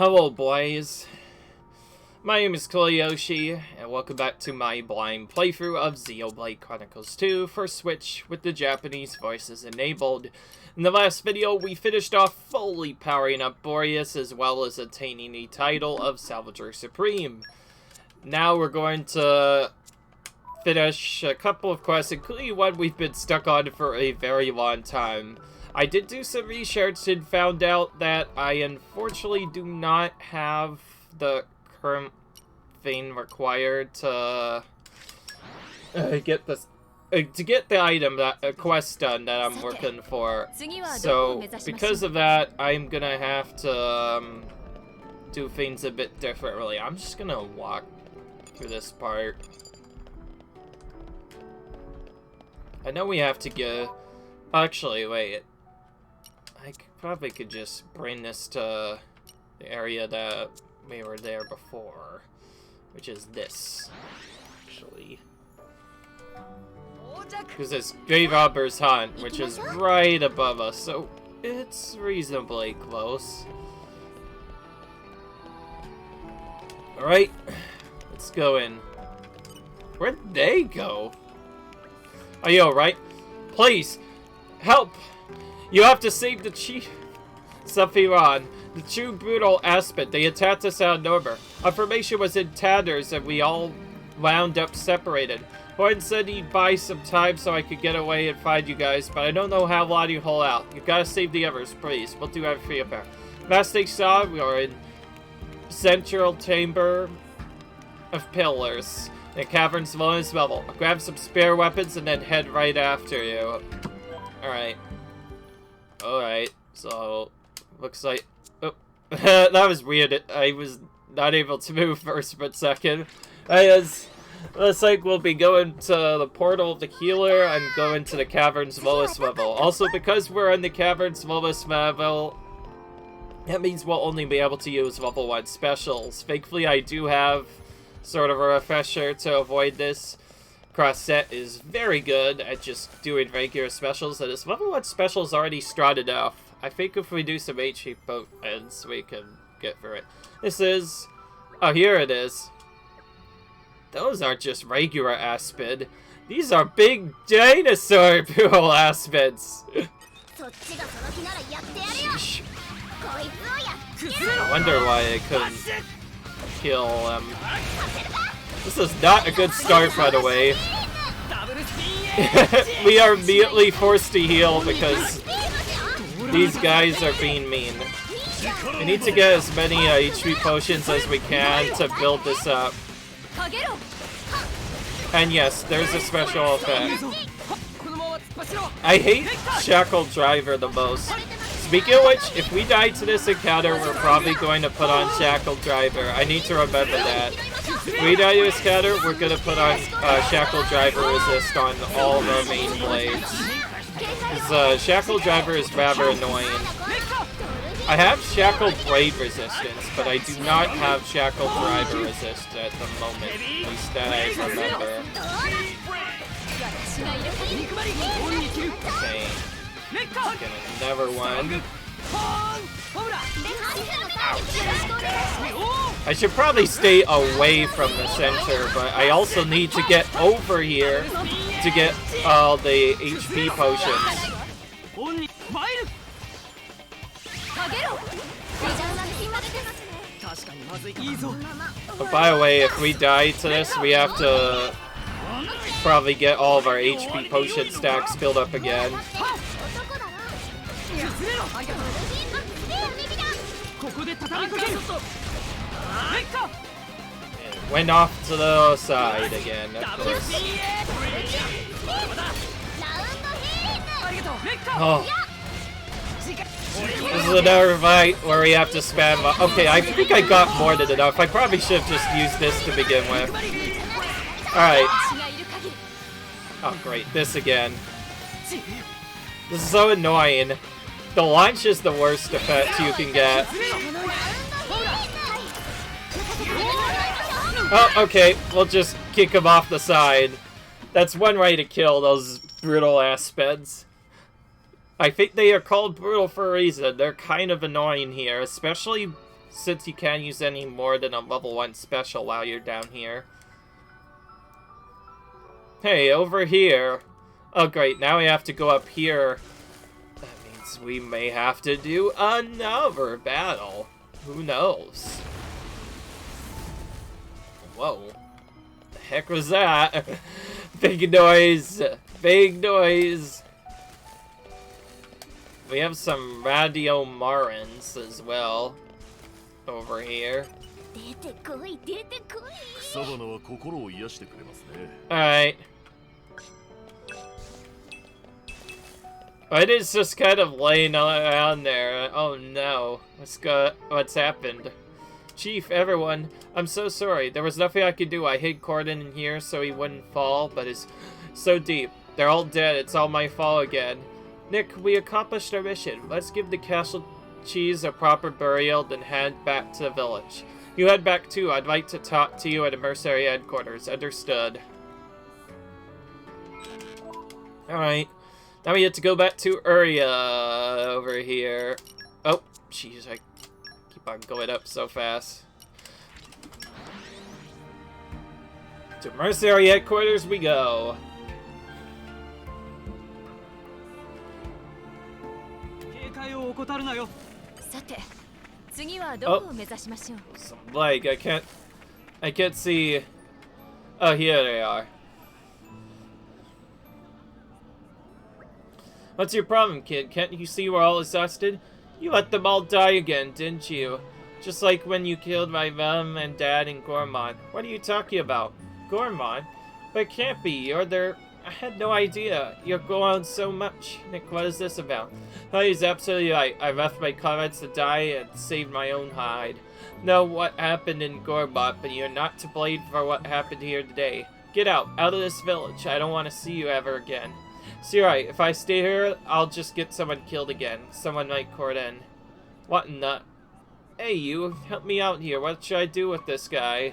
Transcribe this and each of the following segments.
Hello boys, my name is Koyoshi, and welcome back to my blind playthrough of Xenoblade Chronicles 2 for Switch with the Japanese voices enabled. In the last video, we finished off fully powering up Boreas as well as attaining the title of Salvager Supreme. Now we're going to finish a couple of quests, including one we've been stuck on for a very long time. I did do some research and found out that I unfortunately do not have the current thing required to get this to get the item that quest done that I'm working for. So because of that, I'm gonna have to do things a bit differently. I'm just gonna walk through this part. I know we have to go. Actually, wait. I probably could just bring this to the area that we were there before, which is this, actually. Because it's Grave Robber's Hunt, which is right above us, so it's reasonably close. Alright, let's go in. Where'd they go? Are you alright? Please, help! You have to save the Chief Sephiron, the true brutal aspect. They attacked us out of nowhere. Our formation was in tatters and we all wound up separated. Horn said he'd buy some time so I could get away and find you guys, but I don't know how long you hold out. You gotta save the others, please. We'll do everything for you. Master saw we are in central chamber of pillars. The cavern's lowest level. I'll grab some spare weapons and then head right after you. Alright. Alright, so looks like oh that was weird. I was not able to move for a split second. Looks like we'll be going to the portal of the healer and going to the cavern's lowest level. Also, because we're in the cavern's lowest level, that means we'll only be able to use level 1 specials. Thankfully, I do have sort of a refresher to avoid this. Crossset is very good at just doing regular specials, and his level 1 special is already strong enough. I think if we do some HP potents, we can get through it. This is... oh, here it is. Those aren't just regular Aspid. These are big dinosaur brutal Aspids. I wonder why I couldn't kill them. This is not a good start, by the way. We are immediately forced to heal because these guys are being mean. We need to get as many HP potions as we can to build this up. And yes, there's a special effect. I hate Shackle Driver the most. Speaking of which, if we die to this encounter, we're probably going to put on Shackle Driver. I need to remember that. If we die to this encounter, we're going to put on Shackle Driver Resist on all of our main blades. Because Shackle Driver is rather annoying. I have Shackle Blade Resistance, but I do not have Shackle Driver Resist at the moment. At least that I remember. Okay. Get another one. I should probably stay away from the center, but I also need to get over here to get all the HP potions. But by the way, if we die to this, we have to probably get all of our HP potion stacks filled up again. And went off to the side again, of course. Oh. This is another fight where we have to spam. Okay, I think I got more than enough. I probably should have just used this to begin with. Alright. Oh, great. This again. This is so annoying. The launch is the worst effect you can get. Oh, okay. We'll just kick him off the side. That's one way to kill those brutal Aspids. I think they are called brutal for a reason. They're kind of annoying here, especially since you can't use any more than a level 1 special while you're down here. Hey, over here. Oh great, now we have to go up here. That means we may have to do another battle. Who knows? Whoa. The heck was that? Big noise! Big noise! We have some radio Marins as well. Over here. Alright. It is just kind of laying around there. Oh no. What's happened? Chief, everyone, I'm so sorry. There was nothing I could do. I hid Corden in here so he wouldn't fall, but it's so deep. They're all dead. It's all my fault again. Nick, we accomplished our mission. Let's give the castle cheese a proper burial, then head back to the village. You head back too. I'd like to talk to you at the mercenary headquarters. Understood. Alright. Now we have to go back to Uria over here. Oh, jeez, I keep on going up so fast. To mercenary headquarters we go. Oh, some lag. I can't see. Oh, here they are. What's your problem, kid? Can't you see we're all exhausted? You let them all die again, didn't you? Just like when you killed my mom and dad in Gormod. What are you talking about? Gormod? But it can't be. You're there. I had no idea. You're going so much. Nick, what is this about? Oh, he's absolutely right. I left my comrades to die and saved my own hide. Know what happened in Gormod, but you're not to blame for what happened here today. Get out of this village. I don't want to see you ever again. So you're right, if I stay here, I'll just get someone killed again. Someone like Corden. What in the... Hey, you, help me out here. What should I do with this guy?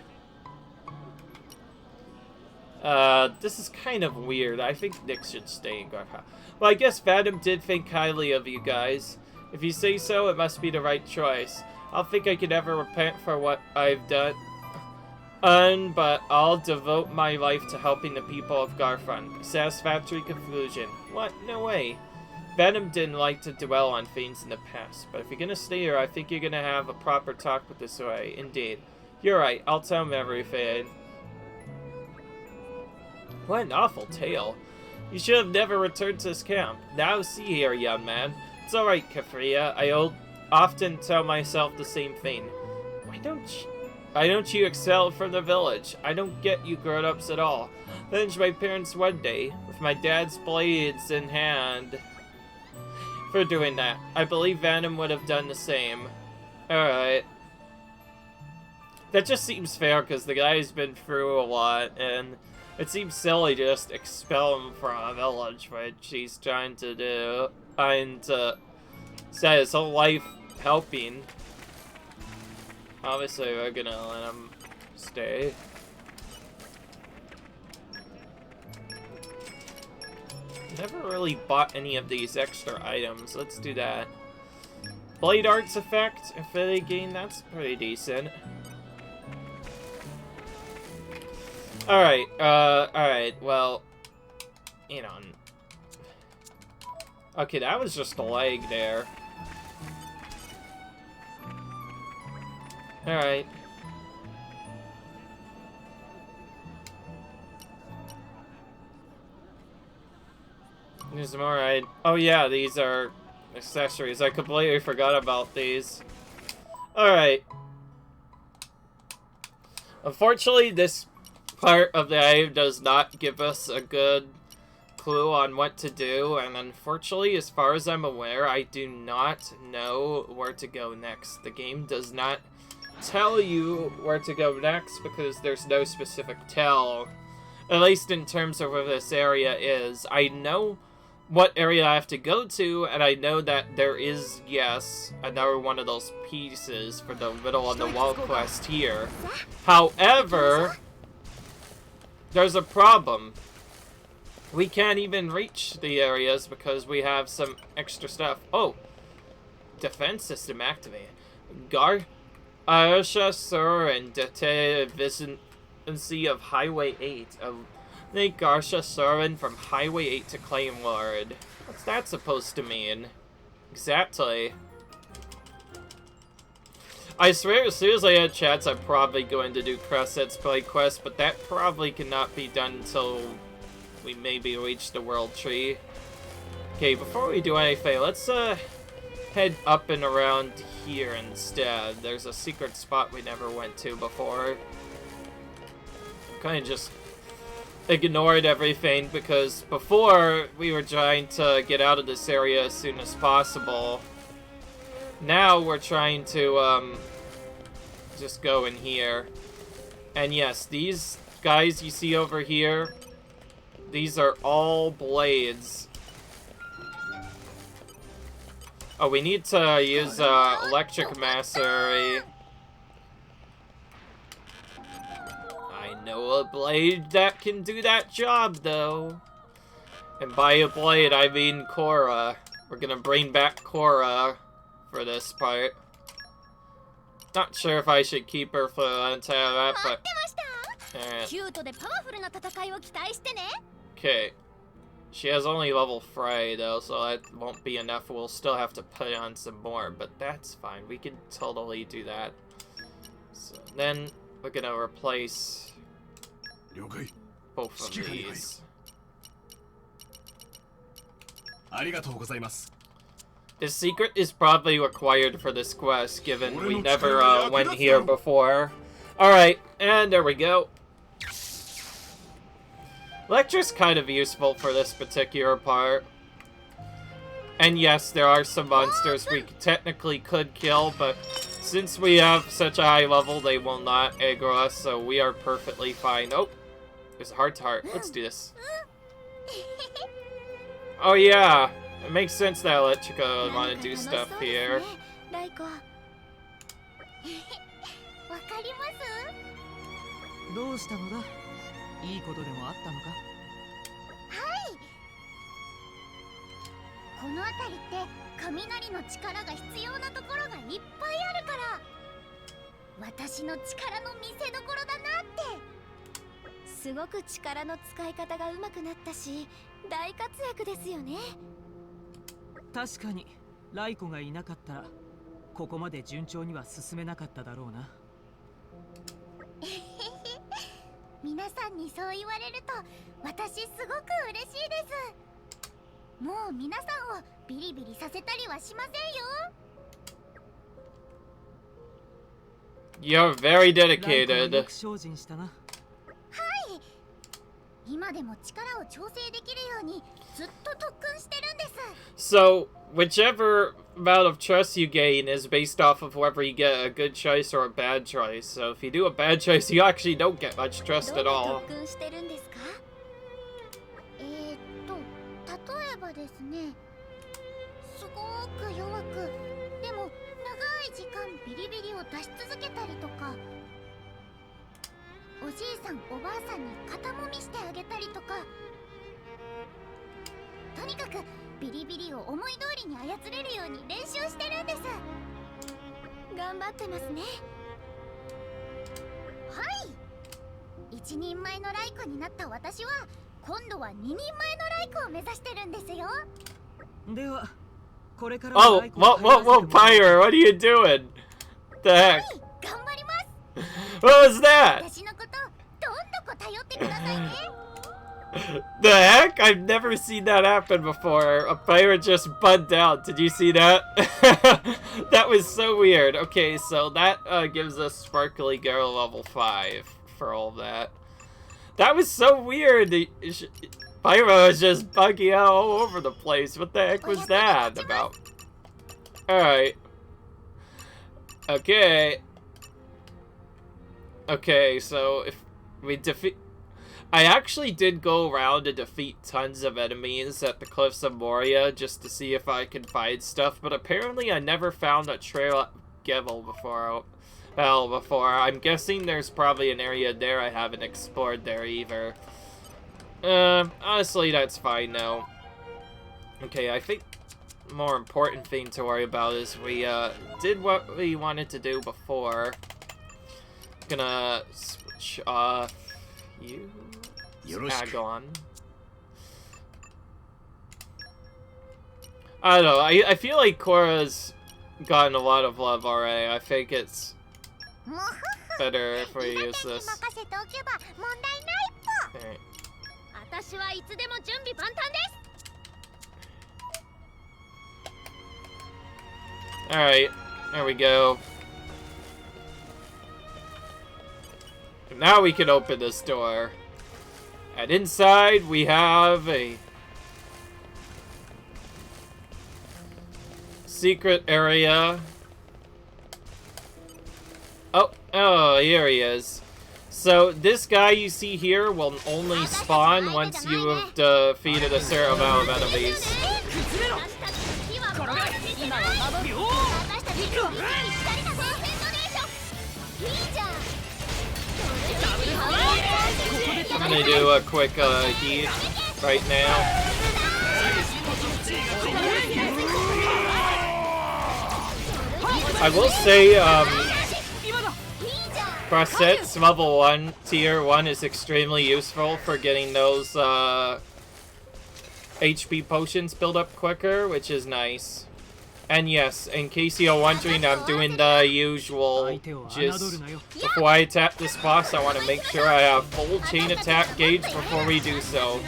This is kind of weird. I think Nick should stay in Garha. Well, I guess Vadim did think highly of you guys. If you say so, it must be the right choice. I don't think I could ever repent for what I've done. But I'll devote my life to helping the people of Garfront. Satisfactory conclusion. What? No way. Venom didn't like to dwell on things in the past, but if you're gonna stay here, I think you're gonna have a proper talk with this way. Indeed. You're right, I'll tell him everything. What an awful tale. You should have never returned to this camp. Now see here, young man. It's alright, Kafria. I often tell myself the same thing. Why don't you excel from the village? I don't get you grown-ups at all. Avenge my parents one day, with my dad's blades in hand. For doing that, I believe Venom would have done the same. Alright. That just seems fair, because the guy's been through a lot, and it seems silly to just expel him from a village, which he's trying to do. And spend his whole life helping. Obviously, we're gonna let him stay. Never really bought any of these extra items. Let's do that. Blade Arts effect, Infinity Gain, that's pretty decent. Alright, alright, well, you know. Okay, that was just a lag there. Alright. There's more. Oh yeah, these are accessories. I completely forgot about these. Alright. Unfortunately, this part of the game does not give us a good clue on what to do, and unfortunately, as far as I'm aware, I do not know where to go next. The game does not tell you where to go next because there's no specific tell, at least in terms of where this area is. I know what area I have to go to, and I know that there is, yes, another one of those pieces for the middle on the wall quest here. However, there's a problem. We can't even reach the areas because we have some extra stuff. Oh! Defense system activated. Aisha Sur and Dete Vicincy of Highway 8. Link Garsha Surin from Highway 8 to Claim Lord. What's that supposed to mean? Exactly. I swear, as soon as I had chats, I'm probably going to do Crescent's play quest, but that probably cannot be done until we maybe reach the World Tree. Okay, before we do anything, let's head up and around here instead. There's a secret spot we never went to before. Kind of just ignored everything because before we were trying to get out of this area as soon as possible. Now we're trying to just go in here. And yes, these guys you see over here, these are all blades. Oh, we need to use electric mastery. I know a blade that can do that job, though. And by a blade, I mean Korra. We're gonna bring back Korra for this part. Not sure if I should keep her for the entire that, but... Okay. She has only level 3, though, so that won't be enough. We'll still have to put on some more, but that's fine. We can totally do that. So then, we're gonna replace both of these. The secret is probably required for this quest, given we never went here before. Alright, and there we go. Electra's kind of useful for this particular part. And yes, there are some monsters we technically could kill, but since we have such a high level, they will not aggro us, so we are perfectly fine. Oh, there's a heart-to-heart. Let's do this. Oh yeah, it makes sense that Electrica would want to do stuff here. You're very dedicated. So, whichever amount of trust you gain is based off of whether you get a good choice or a bad choice. So if you do a bad choice, you actually don't get much trust at all. Oh, whoa, Pyre, what are you doing? The heck? What was that? The heck? I've never seen that happen before. A pirate just bugged out. Did you see that? That was so weird. Okay, so that gives us Sparkly Girl level 5 for all that. That was so weird. Pyro was just bugging out all over the place. What the heck was that about? Alright. Okay. Okay, so if we defeat... I actually did go around and defeat tons of enemies at the Cliffs of Moria just to see if I can find stuff, but apparently I never found a trail at Gevel before. Well, before. I'm guessing there's probably an area there I haven't explored there either. Honestly, that's fine now. Okay, I think more important thing to worry about is we did what we wanted to do before. Gonna switch off you. Tag on. I don't know. I feel like Korra's gotten a lot of love already. I think it's better if we use this. Okay. Alright, there we go. And now we can open this door. And inside we have a secret area. Oh, here he is. So this guy you see here will only spawn once you have defeated a certain amount of enemies. I'm gonna do a quick heat right now. I will say, Crosset's level 1, tier 1 is extremely useful for getting those HP potions build up quicker, which is nice. And yes, in case you're wondering, I'm doing the usual, just before I attack this boss, I want to make sure I have full chain attack gauge before we do so.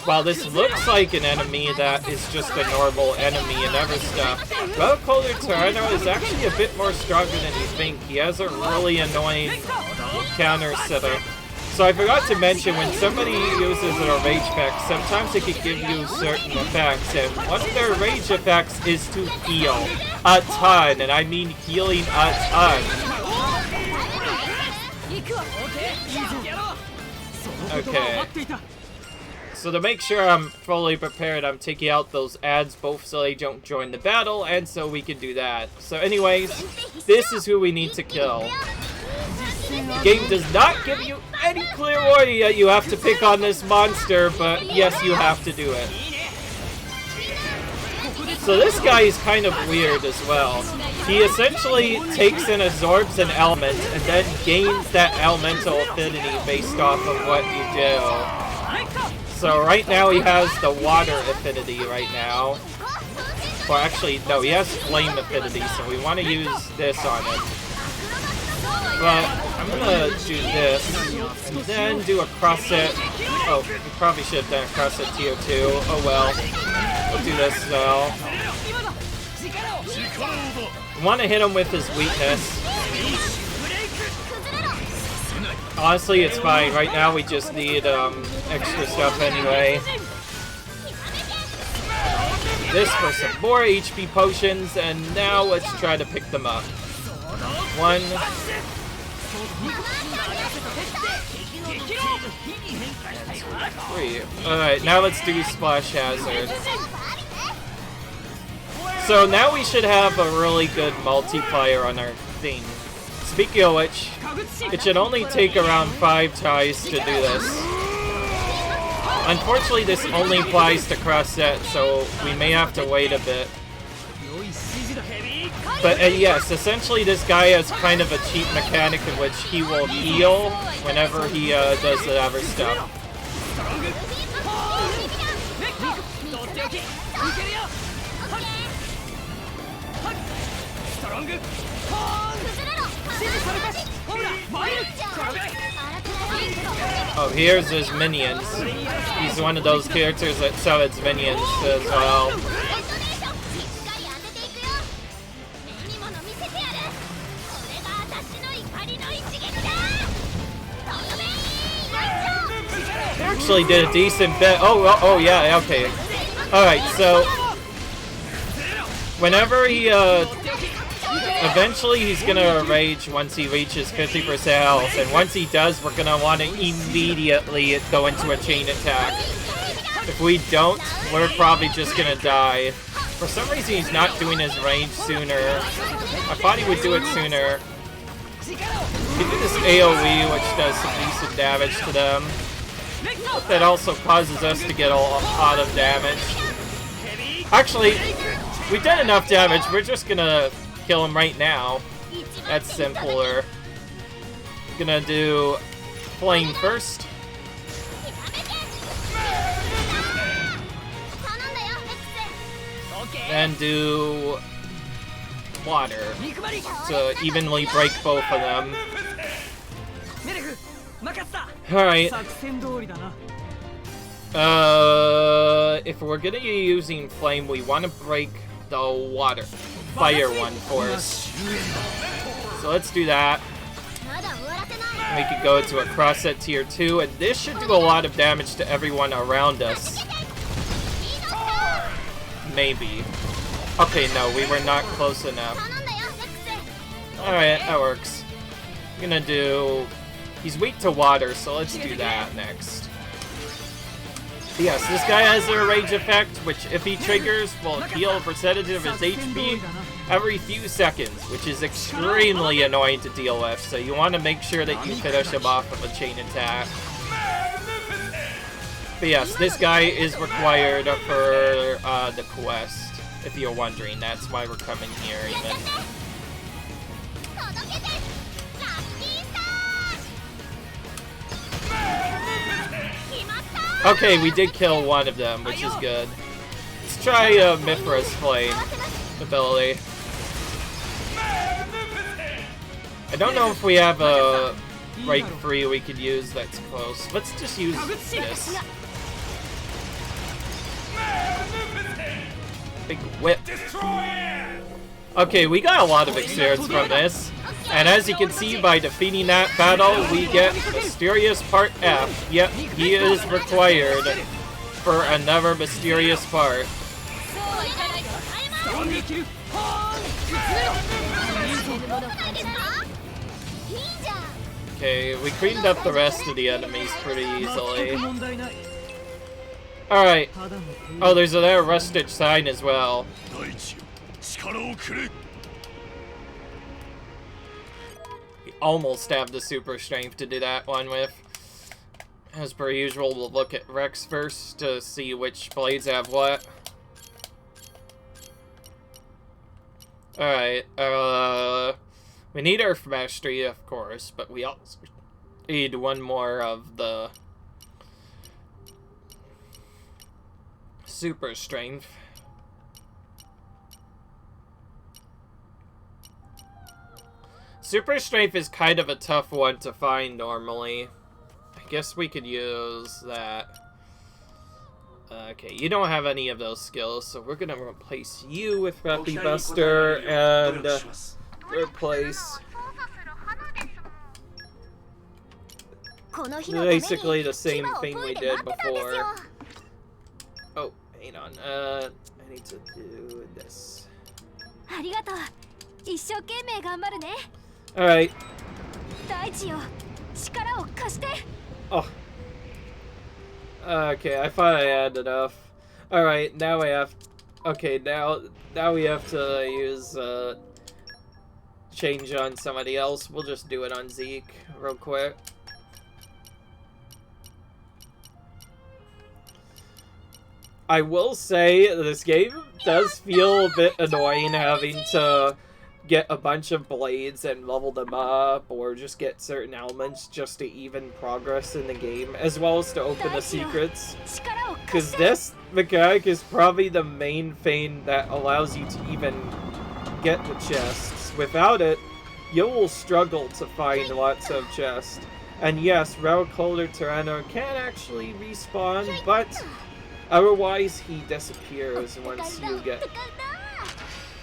While this looks like an enemy that is just a normal enemy and other stuff, Well-Colored Tyranno is actually a bit more stronger than you think. He has a really annoying counter setup. So I forgot to mention, when somebody uses their rage effects, sometimes it can give you certain effects, and one of their rage effects is to heal a ton, and I mean healing a ton. Okay. So to make sure I'm fully prepared, I'm taking out those ads both so they don't join the battle, and so we can do that. So anyways, this is who we need to kill. The game does not give you any clear warning that you have to pick on this monster, but yes, you have to do it. So this guy is kind of weird as well. He essentially takes and absorbs an element and then gains that elemental affinity based off of what you do. So right now he has the water affinity right now. Well, actually, no, he has flame affinity, so we want to use this on him. But I'm gonna do this, and then do a cross-set. Oh, we probably should have done a cross-set tier 2. Oh well. We'll do this now. I want to hit him with his weakness. Honestly, it's fine. Right now we just need extra stuff anyway. This for some more HP potions, and now let's try to pick them up. 1. And 3. Alright, now let's do Splash Hazard. So now we should have a really good multiplier on our thing. Speaking of which, it should only take around 5 tries to do this. Unfortunately, this only applies to Crossset, so we may have to wait a bit. But yes, essentially this guy has kind of a cheap mechanic in which he will heal whenever he does the other stuff. Oh, here's his minions. He's one of those characters that summons minions as well. They actually did a decent bit. Oh yeah, okay. Alright, so whenever he eventually he's gonna rage once he reaches 50% health, and once he does, we're gonna want to immediately go into a chain attack. If we don't, we're probably just gonna die. For some reason he's not doing his range sooner. I thought he would do it sooner. He did this AoE, which does some decent damage to them. But that also causes us to get a lot of damage. Actually, We did enough damage. We're just gonna kill him right now. That's simpler. Gonna do flame first. Then do water. So evenly break both of them. Alright. If we're gonna be using flame, we want to break the fire one first. So let's do that. We could go to a cross set tier 2, and this should do a lot of damage to everyone around us. Maybe. Okay, no, we were not close enough. Alright, that works. I'm gonna do... He's weak to water, so let's do that next. Yes, this guy has a rage effect, which if he triggers, will heal a percentage of his HP every few seconds, which is extremely annoying to deal with, so you want to make sure that you finish him off with a chain attack. But yes, this guy is required for the quest, if you're wondering. That's why we're coming here, even. Okay, we did kill one of them, which is good. Let's try Mithra's Flame ability. I don't know if we have a break free we could use that's close. Let's just use this. Big whip. Okay, we got a lot of experience from this. And as you can see, by defeating that battle, we get Mysterious Part F. Yep, he is required for another Mysterious Part. Okay, we cleaned up the rest of the enemies pretty easily. Alright. Oh, there's another rusted sign as well. We almost have the super strength to do that one with. As per usual, we'll look at Rex first to see which blades have what. Alright, we need Earth Mastery, of course, but we also need one more of the super strength. Super strength is kind of a tough one to find normally. I guess we could use that. Okay, you don't have any of those skills, so we're gonna replace you with Rappy Buster and replace basically the same thing we did before. Oh, hang on. I need to do this. Alright. Oh. Okay, I thought I had enough. Alright, now I have... Okay, now we have to use, change on somebody else. We'll just do it on Zeke real quick. I will say, this game does feel a bit annoying having to get a bunch of blades and level them up, or just get certain elements just to even progress in the game, as well as to open the secrets. Because this mechanic is probably the main thing that allows you to even get the chests. Without it, you will struggle to find lots of chests. And yes, Railcolder Tyranno can actually respawn, but otherwise he disappears once you get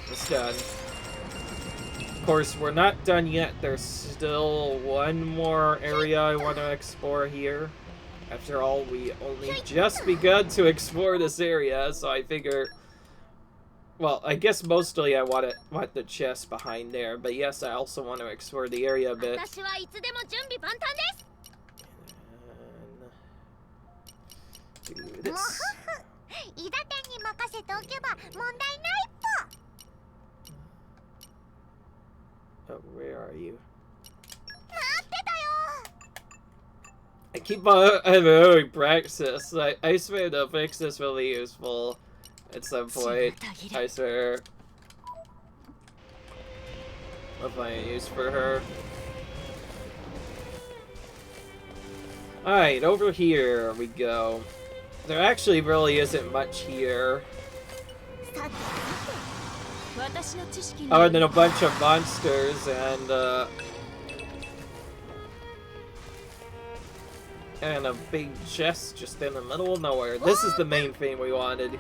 this done. Of course, we're not done yet. There's still one more area I want to explore here. After all, we only just begun to explore this area, so I figure... Well, I guess mostly I want the chest behind there, but yes, I also want to explore the area a bit. And do this. Oh, where are you? I keep on having practice. I swear to fix this really useful. at some point. I swear. I'll find a use for her. Alright, over here we go. There actually really isn't much here. Other than a bunch of monsters and a big chest just in the middle of nowhere. This is the main thing we wanted.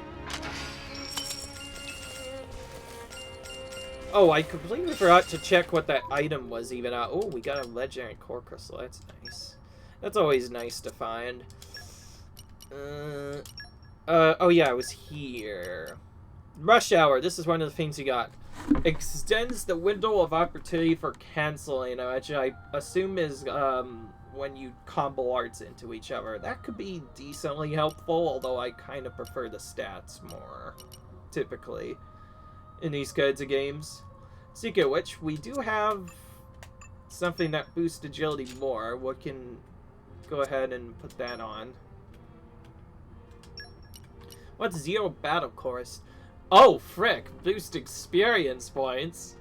Oh, I completely forgot to check what that item was even. Oh, we got a legendary core crystal. That's nice. That's always nice to find. Oh yeah, it was here. Rush hour. This is one of the things you got. Extends the window of opportunity for canceling, which I assume is when you combo arts into each other. That could be decently helpful, although I kind of prefer the stats more, typically, in these kinds of games. Speaking of which, we do have something that boosts agility more. We can go ahead and put that on. What's Zero Battle Chorus? Oh, frick. Boost experience points.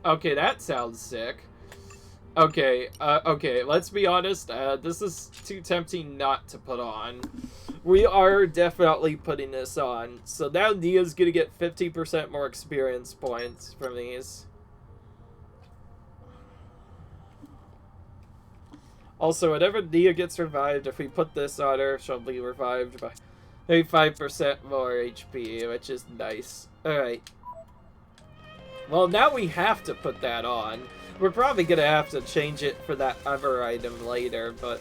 Okay, that sounds sick. Okay, okay, let's be honest. This is too tempting not to put on. We are definitely putting this on. So now Nia's gonna get 50% more experience points from these. Also, whenever Nia gets revived, if we put this on her, she'll be revived by 35% more HP, which is nice. Alright. Well, now we have to put that on. We're probably gonna have to change it for that other item later, but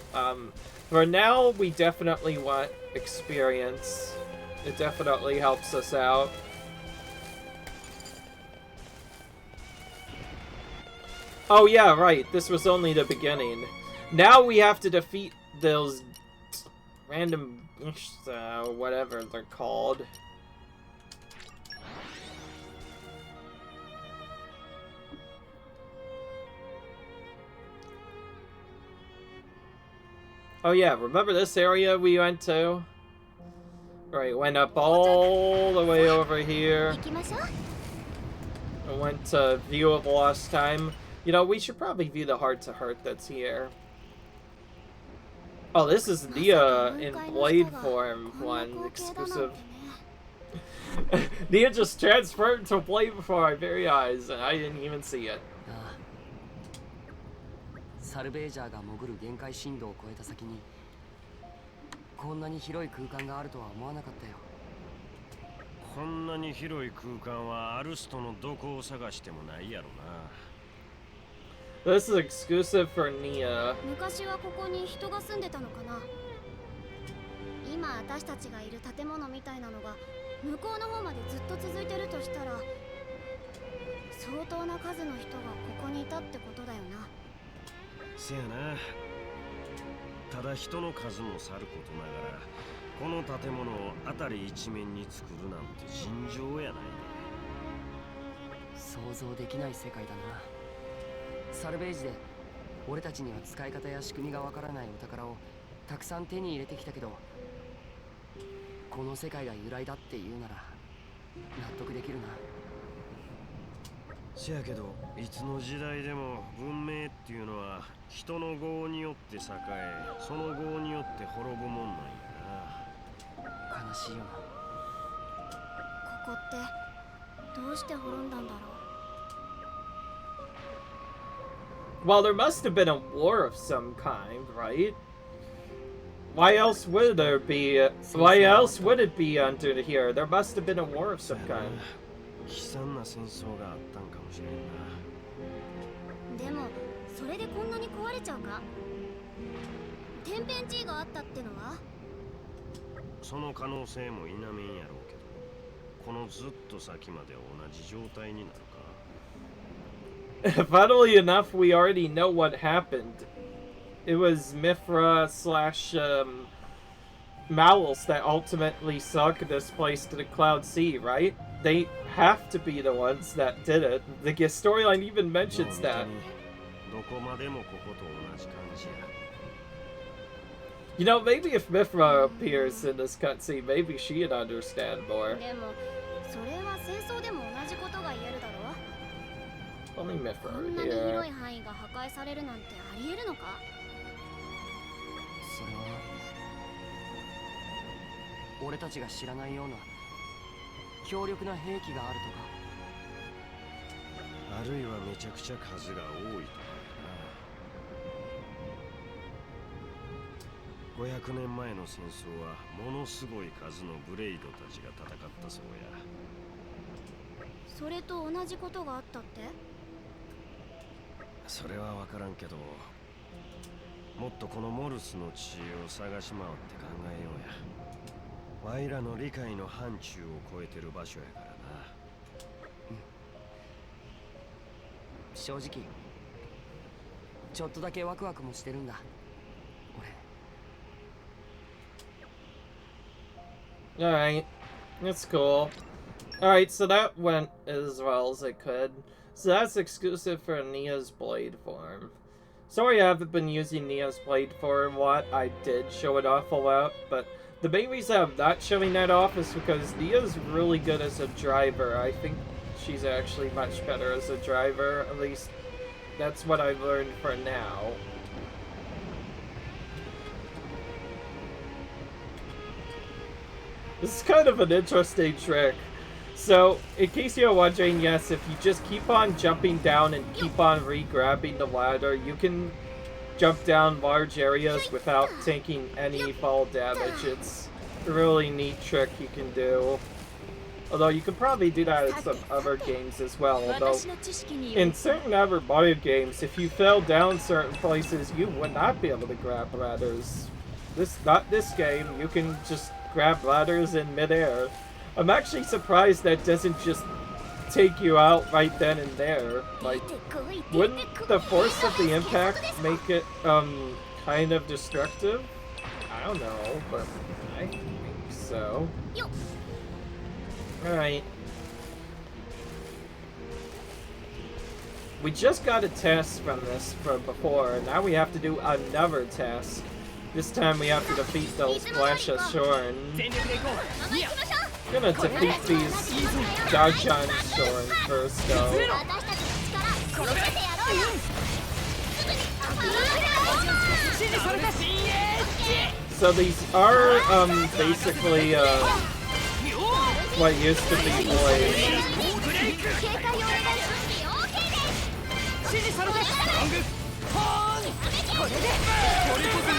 for now, we definitely want experience. It definitely helps us out. Oh yeah, right. This was only the beginning. Now we have to defeat those random, whatever they're called. Oh yeah, remember this area we went to? Right, went up all the way over here. I went to View of Lost Time. You know, we should probably view the Heart to Heart that's here. Oh, this is Nia in Blade form one exclusive. Nia just transferred to Blade before our very eyes, and I didn't even see it. サルベージャーが潜る限界深度を超えた先にこんなに広い空間があるとは思わなかったよ。こんなに広い空間はアルストのどこを探してもないやろな。This is exclusive for Nia. 昔はここに人が住んでたのかな。今私たちがいる建物みたいなのが向こうの方までずっと続いてるとしたら相当な数の人がここにいたってことだよな。せやな。ただ人の数もさることながらこの建物を辺り一面に作るなんて尋常やないね。想像できない世界だな。サルベージで俺たちには使い方や仕組みがわからないお宝をたくさん手に入れてきたけどこの世界が由来だって言うなら納得できるな。せやけどいつの時代でも文明っていうのは人の業によって栄えその業によって滅ぶもんなんやな。悲しいよな。ここってどうして滅んだんだろう。Well, there must have been a war of some kind, right? Why else would there be? Why else would it be under here? There must have been a war of some kind. 悲惨な戦争があったんかもしれんな。でもそれでこんなに壊れちゃうか。天変地異があったってのはその可能性も否めんやろうけどこのずっと先まで同じ状態になるか。Funnily enough, we already know what happened. It was Mithra / Malus that ultimately sunk this place to the Cloud Sea, right? They have to be the ones that did it. The storyline even mentions that. You know, maybe if Mithra appears in this cutscene, maybe she'd understand more. でもそれは戦争でも同じことが言えるだろ Only こ Mithra んなに広 here. い範囲が破壊されるなんてありえるのかそれは俺たちが知らないような強力な兵器があるとか。あるいはめちゃくちゃ数が多いとかやな。500年前の戦争はものすごい数のブレイドたちが戦ったそうや。それと同じことがあったって？それは分からんけど、もっとこのモルスの地を探し回って考えようや。ワイらの理解の範疇を超えてる場所やからな。正直ちょっとだけワクワクもしてるんだ俺。 Alright, that's cool. Alright, so that went as well as it could. So that's exclusive for Nia's Blade form. Sorry I haven't been using Nia's Blade form a lot. I did show it off a lot, but the main reason I'm not showing that off is because Nia's really good as a driver. I think she's actually much better as a driver. At least that's what I've learned for now. This is kind of an interesting trick. So, in case you're wondering, yes, if you just keep on jumping down and keep on re-grabbing the ladder, you can jump down large areas without taking any fall damage. It's a really neat trick you can do. Although you could probably do that in some other games as well. Although, in certain other Mario games, if you fell down certain places, you would not be able to grab ladders. Not this game, you can just grab ladders in midair. I'm actually surprised that doesn't just take you out right then and there. Like, wouldn't the force of the impact make it, kind of destructive? I don't know, but I think so. Alright. We just got a test from this from before, and now we have to do another test. This time we have to defeat those Flash Shorn. Gonna defeat these Dajan Shorn first, though. So these are, basically, what used to be blades.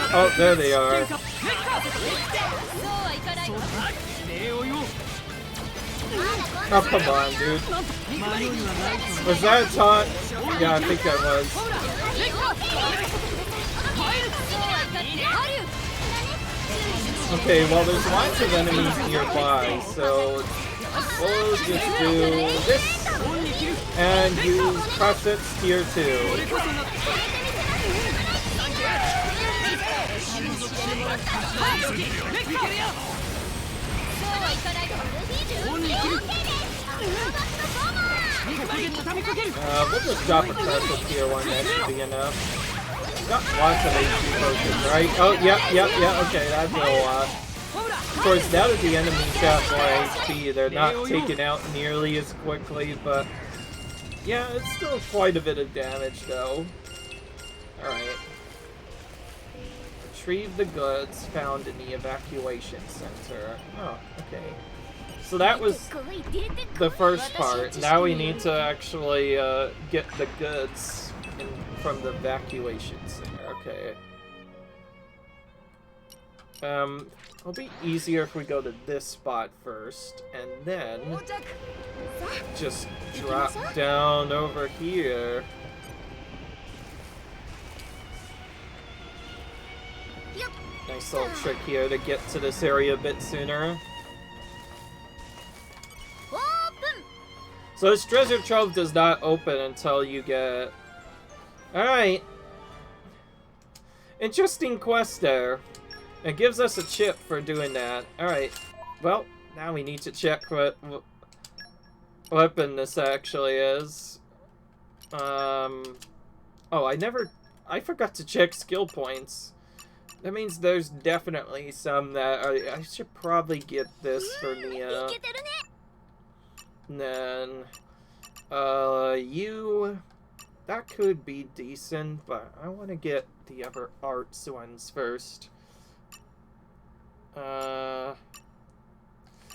Oh, there they are. Oh, come on, dude. Was that a taunt? Yeah, I think that was. Okay, well, there's lots of enemies nearby, so we'll just do this and use Crescent's Tier 2. We'll just drop a Crescent Tier 1, that should be enough. Got lots of HP potions, right? Oh, yep, okay, that's a lot. Of course, now that the enemies have more HP, they're not taken out nearly as quickly, but yeah, it's still quite a bit of damage, though. Alright. Retrieve the goods found in the evacuation center. Oh, okay. So that was the first part. Now we need to actually get the goods from the evacuation center. Okay. It'll be easier if we go to this spot first, and then just drop down over here. Nice little trick here to get to this area a bit sooner. So this treasure trove does not open until you get... Alright. Interesting quest there. It gives us a chip for doing that. Alright. Well, now we need to check what weapon this actually is. Oh, I forgot to check skill points. That means there's definitely some that I should probably get this for Nia. And then, you, that could be decent, but I want to get the other arts ones first.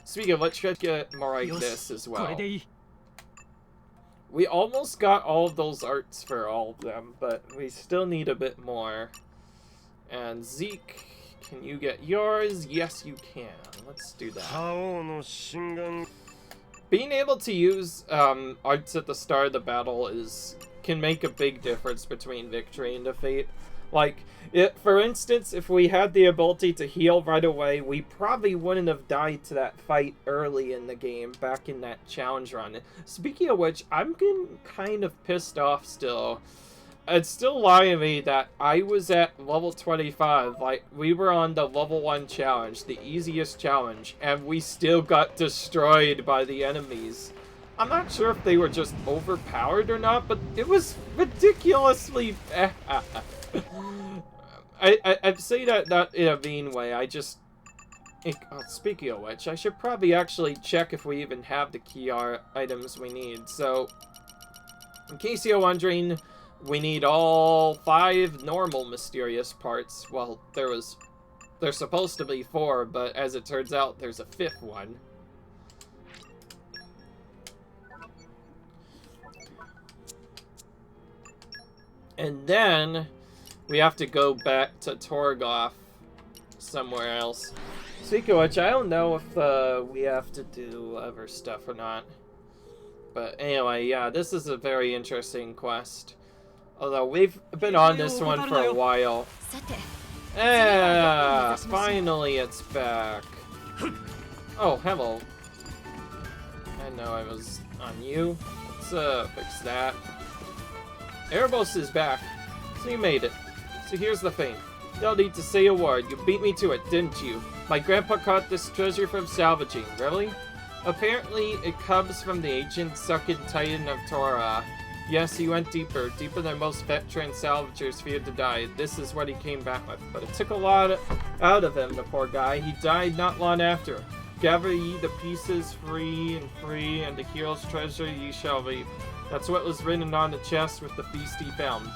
Speaking of, let's try to get more like this as well. We almost got all of those arts for all of them, but we still need a bit more. And Zeke, can you get yours? Yes, you can. Let's do that. Being able to use arts at the start of the battle can make a big difference between victory and defeat. Like, for instance, if we had the ability to heal right away, we probably wouldn't have died to that fight early in the game, back in that challenge run. Speaking of which, I'm getting kind of pissed off still. It's still lying to me that I was at level 25, like, we were on the level 1 challenge, the easiest challenge, and we still got destroyed by the enemies. I'm not sure if they were just overpowered or not, but it was ridiculously bad. I'd say that not in a mean way, speaking of which, I should probably actually check if we even have the key items we need. So, in case you're wondering, we need all 5 normal mysterious parts. Well, there's supposed to be 4, but as it turns out, there's a 5th one. And then we have to go back to Torgoth somewhere else. Speaking of which, I don't know if we have to do other stuff or not. But anyway, yeah, this is a very interesting quest. Although we've been on this one for a while. Yeah, finally it's back. Oh, hello. I know I was on you. Let's fix that. Erebos is back. So you made it. So here's the thing. Don't need to say a word. You beat me to it, didn't you? My grandpa caught this treasure from salvaging. Really? Apparently, it comes from the ancient Suckin Titan of Torah. Yes, he went deeper than most veteran salvagers feared to die. This is what he came back with. But it took a lot out of him, the poor guy. He died not long after. Gather ye the pieces free, and the hero's treasure ye shall reap. That's what was written on the chest with the feast he found.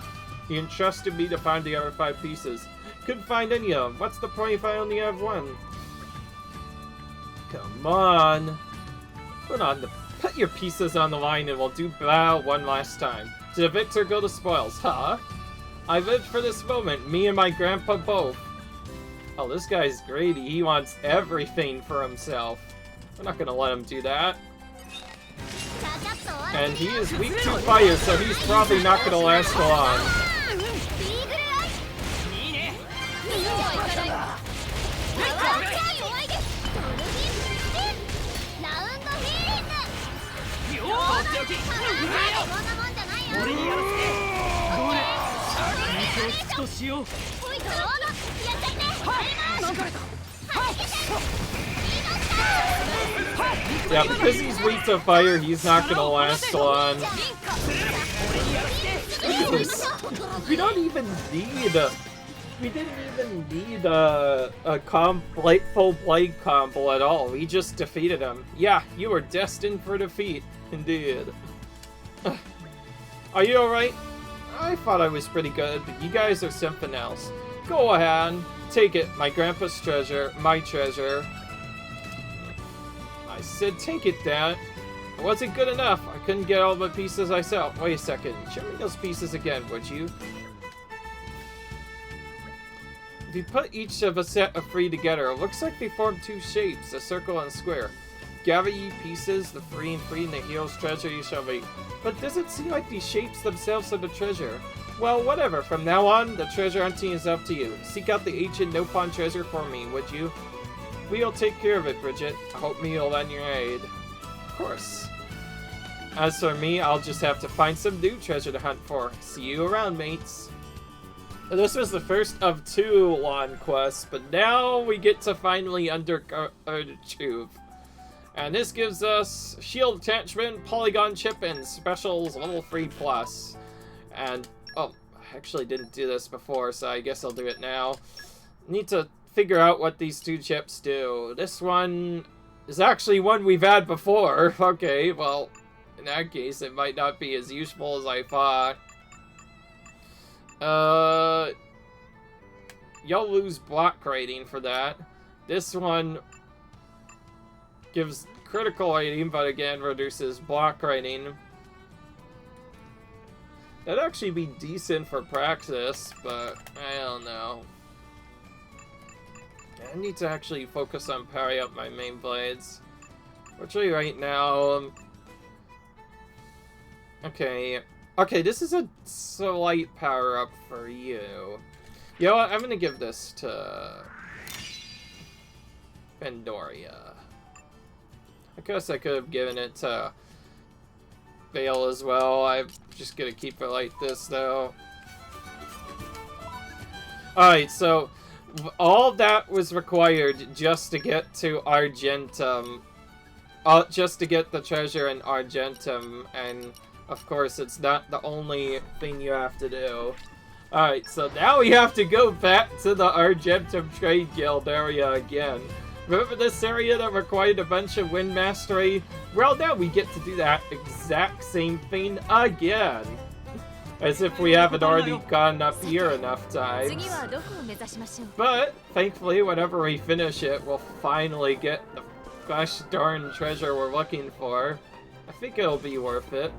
He entrusted me to find the other 5 pieces. Couldn't find any of them. What's the point if I only have 1? Come on. Put your pieces on the line and we'll do battle one last time. To the victor go the spoils, huh? I lived for this moment, me and my grandpa both. Oh, this guy's greedy. He wants everything for himself. We're not gonna let him do that. And he is weak to fire, so he's probably not gonna last long. Yeah, because he's weak to fire, he's not gonna last long. Look at this. We didn't even need a full blade combo at all. We just defeated him. Yeah, you were destined for defeat. Indeed. Are you alright? I thought I was pretty good, but you guys are something else. Go ahead. Take it. My grandpa's treasure. My treasure. I said take it, Dad. It wasn't good enough. I couldn't get all the pieces myself. Wait a second. Show me those pieces again, would you? If you put each of a set of 3 together, it looks like they form 2 shapes, a circle and a square. Gather ye pieces, the 3 and 3, and the hero's treasure you shall reap. But does it seem like these shapes themselves are the treasure? Well, whatever. From now on, the treasure hunting is up to you. Seek out the ancient no-pawn treasure for me, would you? We'll take care of it, Bridget. I hope me will lend your aid. Of course. As for me, I'll just have to find some new treasure to hunt for. See you around, mates. This was the first of 2 lawn quests, but now we get to finally undergo Chuve. And this gives us shield attachment, polygon chip, and specials level 3+. And, oh, I actually didn't do this before, so I guess I'll do it now. Need to figure out what these two chips do. This one is actually one we've had before. Okay, well, in that case, it might not be as useful as I thought. You'll lose block rating for that. This one gives critical rating, but again, reduces block rating. That'd actually be decent for practice, but I don't know. I need to actually focus on powering up my main blades. Actually, right now, okay, this is a slight power up for you. You know what? I'm gonna give this to Pandoria. I guess I could have given it to Vale as well. I'm just gonna keep it like this though. Alright, so all that was required just to get to Argentum. Just to get the treasure in Argentum, and of course it's not the only thing you have to do. Alright, so now we have to go back to the Argentum Trade Guild area again. Remember this area that required a bunch of wind mastery? Well, now we get to do that exact same thing again. As if we haven't already gone up here enough times. But, thankfully, whenever we finish it, we'll finally get the gosh darn treasure we're looking for. I think it'll be worth it.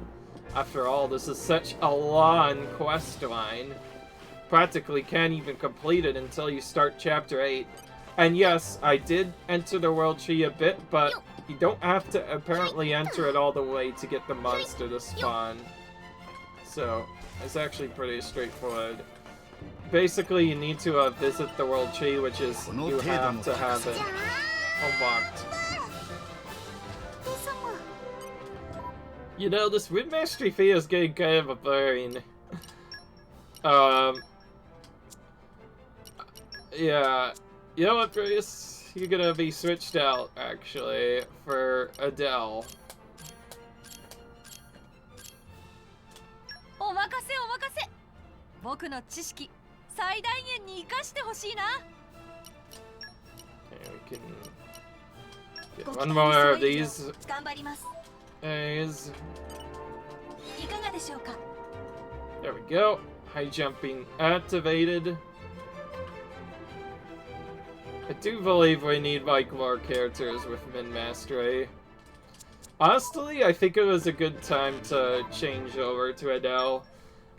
After all, this is such a long quest line. Practically can't even complete it until you start Chapter 8. And yes, I did enter the World Tree a bit, but you don't have to apparently enter it all the way to get the monster to spawn. So, it's actually pretty straightforward. Basically, you need to visit the World Tree, which is, you have to have it unlocked. You know, this Wind Mastery fee is getting kind of a boring. Yeah. You know what, Grace? You're gonna be switched out, actually, for Adele. Okay, we can get one more of these A's. There we go. High jumping activated. I do believe we need, like, more characters with Min Mastery. Honestly, I think it was a good time to change over to Adele.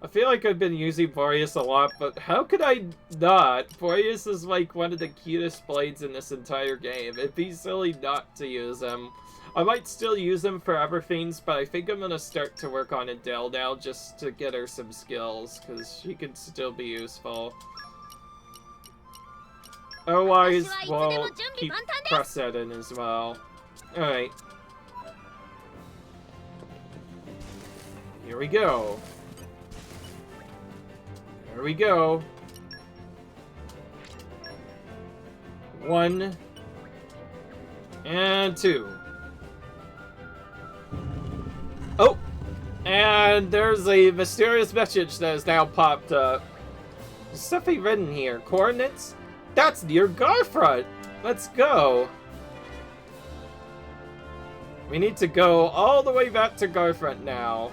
I feel like I've been using Boreas a lot, but how could I not? Boreas is, like, one of the cutest blades in this entire game. It'd be silly not to use him. I might still use him for other things, but I think I'm gonna start to work on Adele now just to get her some skills, because she could still be useful. Otherwise, we'll keep Crusset in as well. Alright. Here we go. Here we go. 1 and 2. Oh! And there's a mysterious message that has now popped up. There's something written here. Coordinates? That's near Garfront! Let's go! We need to go all the way back to Garfront now.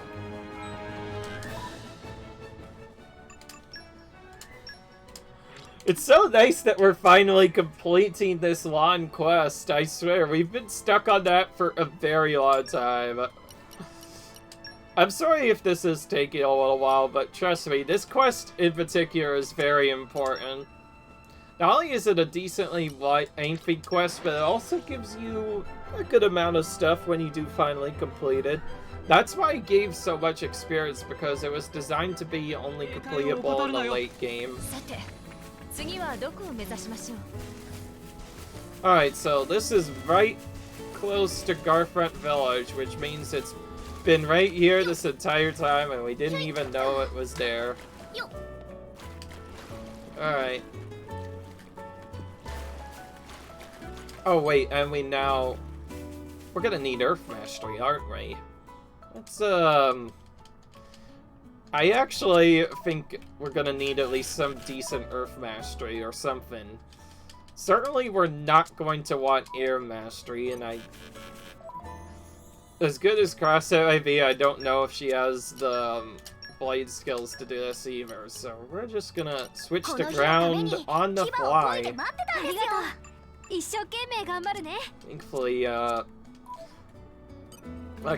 It's so nice that we're finally completing this long quest, I swear. We've been stuck on that for a very long time. I'm sorry if this is taking a little while, but trust me, this quest in particular is very important. Not only is it a decently lengthy quest, but it also gives you a good amount of stuff when you do finally complete it. That's why it gave so much experience, because it was designed to be only completable in the late game. Alright, so this is right close to Garfront Village, which means it's been right here this entire time and we didn't even know it was there. Alright. Oh wait, and we're gonna need Earth Mastery, aren't we? Let's I actually think we're gonna need at least some decent Earth Mastery or something. Certainly we're not going to want Air Mastery, and as good as Crosshair IV, I don't know if she has the blade skills to do this either, so we're just gonna switch to ground on the fly. Thankfully,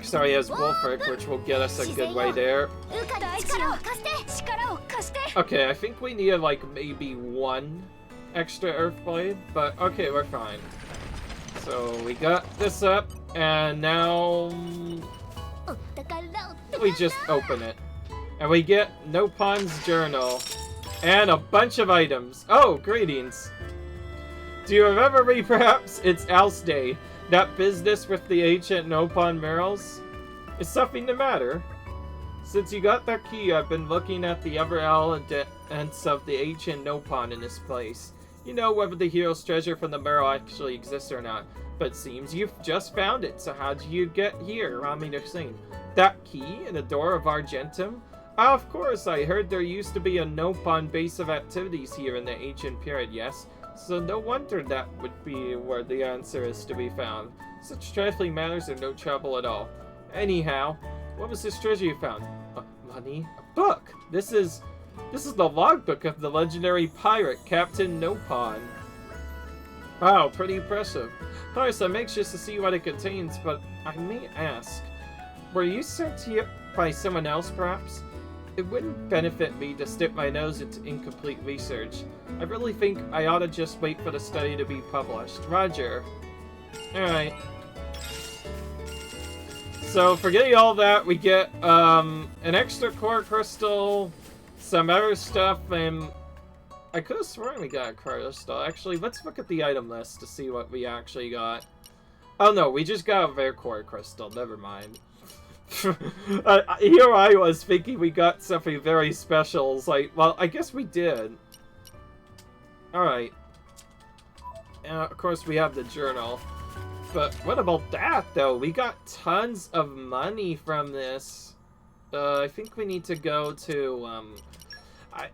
Sorry, has Wolfric, which will get us a good way there. Okay, I think we need like maybe one extra Earth Blade, but okay, we're fine. So we got this up, and now we just open it. And we get Nopon's journal, and a bunch of items. Oh, greetings. Do you remember me, perhaps? It's Al's Day. That business with the ancient Nopon murals? Is something the matter? Since you got that key, I've been looking at the other elements of the ancient Nopon in this place. You know whether the hero's treasure from the mural actually exists or not, but it seems you've just found it, so how did you get here? Allow me to explain. That key in the door of Argentum? Ah, of course, I heard there used to be a Nopon base of activities here in the ancient period, yes? So no wonder that would be where the answer is to be found. Such trifling matters are no trouble at all. Anyhow, what was this treasure you found? Money? A book! This is the logbook of the legendary pirate, Captain Nopon. Wow, pretty impressive. Of course, I'm anxious to see what it contains, but I may ask, were you sent here by someone else, perhaps? It wouldn't benefit me to stick my nose into incomplete research. I really think I ought to just wait for the study to be published. Roger. Alright. So, forgetting all that, we get an extra core crystal, some other stuff, and I could have sworn we got a crystal. Actually, let's look at the item list to see what we actually got. Oh no, we just got a rare core crystal. Never mind. Here I was thinking we got something very special. It's like, well, I guess we did. Alright. And of course we have the journal. But what about that, though? We got tons of money from this. I think we need to go to, I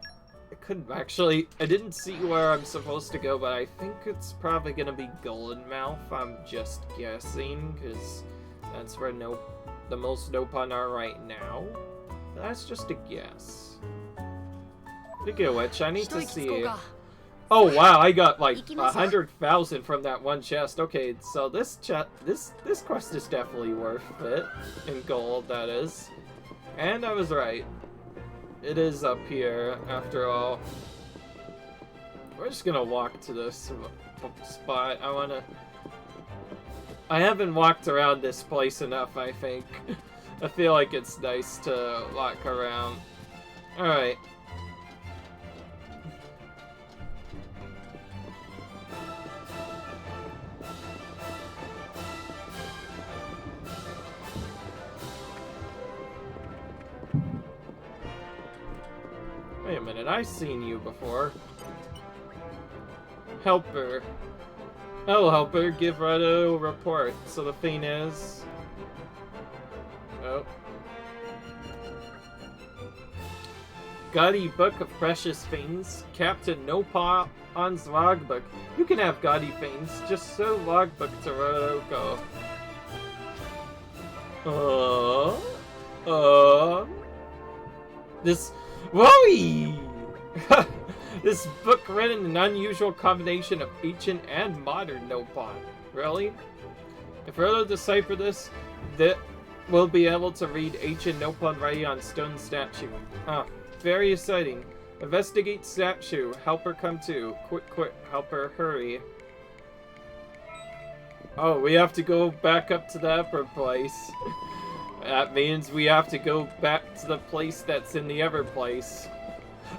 couldn't actually, I didn't see where I'm supposed to go, but I think it's probably gonna be Golden Mouth. I'm just guessing, because that's where the most Nopon are right now. That's just a guess. Speaking of which, I need to see. Oh wow, I got like 100,000 from that one chest. Okay, so this quest is definitely worth it in gold. That is, and I was right. It is up here after all. We're just gonna walk to this spot. I haven't walked around this place enough, I think. I feel like it's nice to walk around. Alright. Wait a minute, I've seen you before. Helper. Oh, Helper, give Rado a report. So the thing is... Oh. Gaudy Book of Precious Things. Captain Nopon's logbook. You can have gaudy things. Just so logbook to Rodoko. This... Whoa! This book read in an unusual combination of ancient and modern Nopon. Really? If Rolo decipher this, we'll be able to read ancient Nopon writing on stone statue. Ah, very exciting. Investigate statue. Helper come too. Quick, Helper, hurry. Oh, we have to go back up to the upper place. That means we have to go back to the place that's in the other place.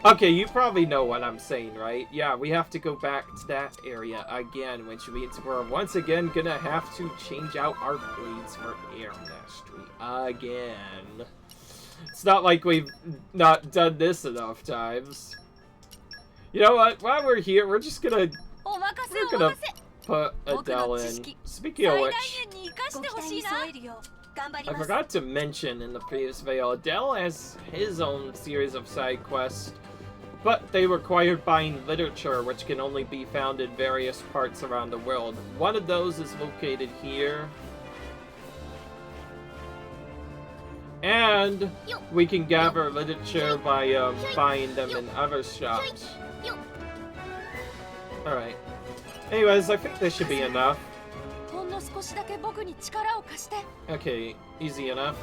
Okay, you probably know what I'm saying, right? Yeah, we have to go back to that area again, which means we're once again gonna have to change out our blades for Air Mastery again. It's not like we've not done this enough times. You know what? While we're here, we're gonna put Adele in. Speaking of which, I forgot to mention in the previous video, Adele has his own series of side quests, but they require buying literature, which can only be found in various parts around the world. One of those is located here. And we can gather literature by buying them in other shops. Alright. Anyways, I think this should be enough. Okay, easy enough.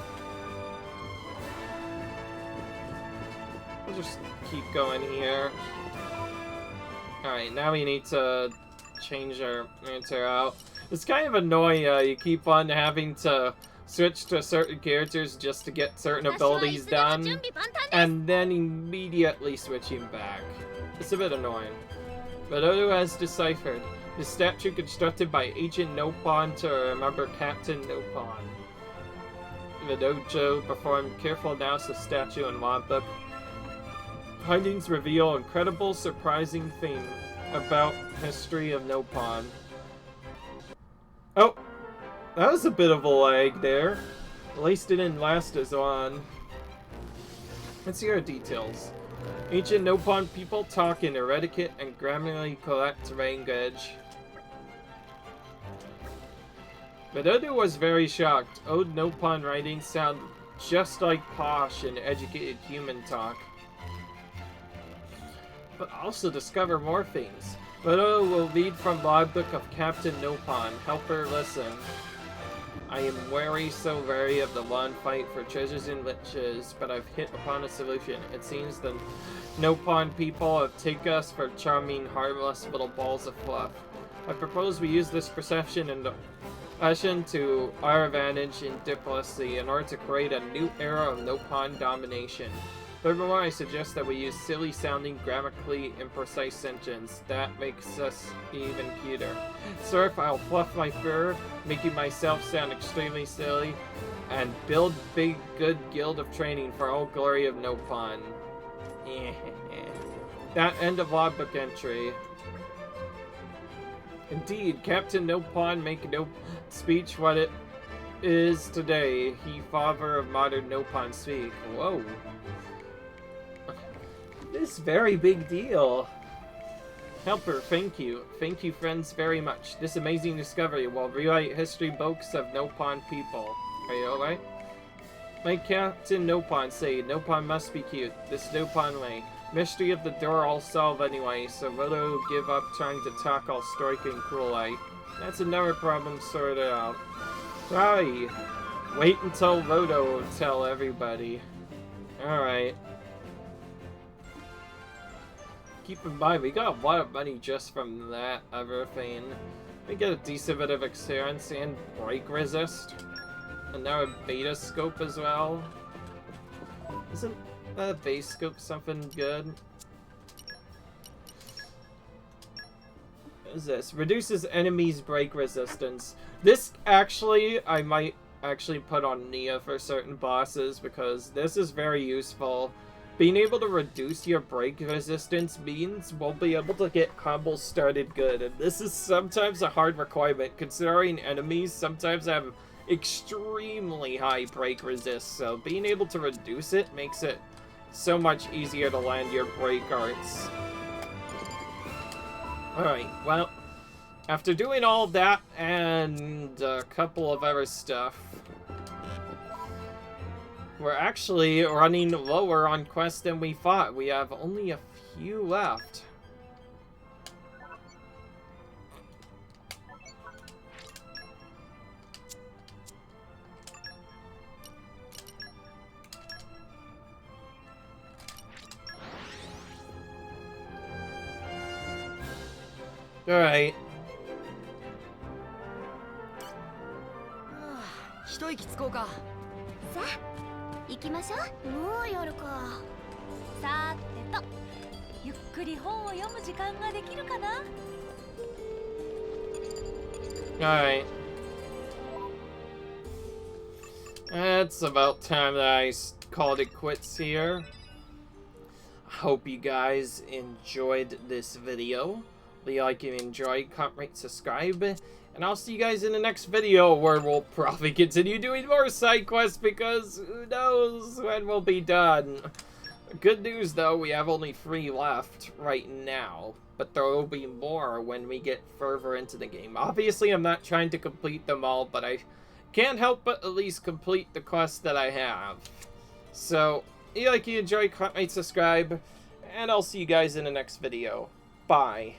We'll just keep going here. Alright, now we need to change our answer out. It's kind of annoying, you keep on having to switch to certain characters just to get certain abilities done, and then immediately switching back. It's a bit annoying. But Odo has deciphered. The statue constructed by Agent Nopon to remember Captain Nopon. The dojo performed careful analysis of statue and logbook. Findings reveal incredible, surprising thing about history of Nopon. Oh! That was a bit of a lag there. At least it didn't last as long. Let's see our details. Ancient Nopon people talk in eradicate and grammarly correct language. Madodo was very shocked. Old Nopon writings sound just like posh and educated human talk. But also discover more things. Madodo will read from logbook of Captain Nopon. Help her listen. I am wary, so wary of the long fight for treasures and riches, but I've hit upon a solution. It seems the Nopon people have taken us for charming, harmless little balls of fluff. I propose we use this perception and passion to our advantage in diplomacy in order to create a new era of Nopon domination. Furthermore, I suggest that we use silly-sounding, grammatically imprecise sentences. That makes us even cuter. Sir, I'll fluff my fur, making myself sound extremely silly, and build big, good guild of training for all glory of Nopon. That end of logbook entry. Indeed, Captain Nopon make no speech what it is today. He father of modern Nopon speak. Whoa. This very big deal. Helper, thank you. Thank you, friends, very much. This amazing discovery will rewrite history books of Nopon people. Are you alright? My Captain Nopon say, Nopon must be cute. This Nopon way. Mystery of the door I'll solve anyway, so Roto give up trying to talk all stoic and cruel like. That's another problem sorted out. Sorry. Wait until Roto will tell everybody. Alright. Keep in mind, we got a lot of money just from that other thing. We get a decent bit of experience and break resist. And now a beta scope as well. Isn't a base scope something good? What is this? Reduces enemies' break resistance. This actually, I might actually put on Nia for certain bosses because this is very useful. Being able to reduce your break resistance means we'll be able to get combos started good, and this is sometimes a hard requirement considering enemies sometimes have extremely high break resist, so being able to reduce it makes it so much easier to land your break arts. Alright, well, after doing all that and a couple of other stuff, we're actually running lower on quests than we thought. We have only a few left. Alright. 一息つこうか。さあ行きましょう。もう夜か。さーてとゆっくり本を読む時間ができるかな。 Alright. It's about time that I called it quits here. I hope you guys enjoyed this video. like and enjoy, comment, rate, subscribe, and I'll see you guys in the next video where we'll probably continue doing more side quests because who knows when we'll be done. Good news though, we have only 3 left right now, but there will be more when we get further into the game. Obviously, I'm not trying to complete them all, but I can't help but at least complete the quests that I have. So, if you like, you enjoy, comment, subscribe, and I'll see you guys in the next video. Bye.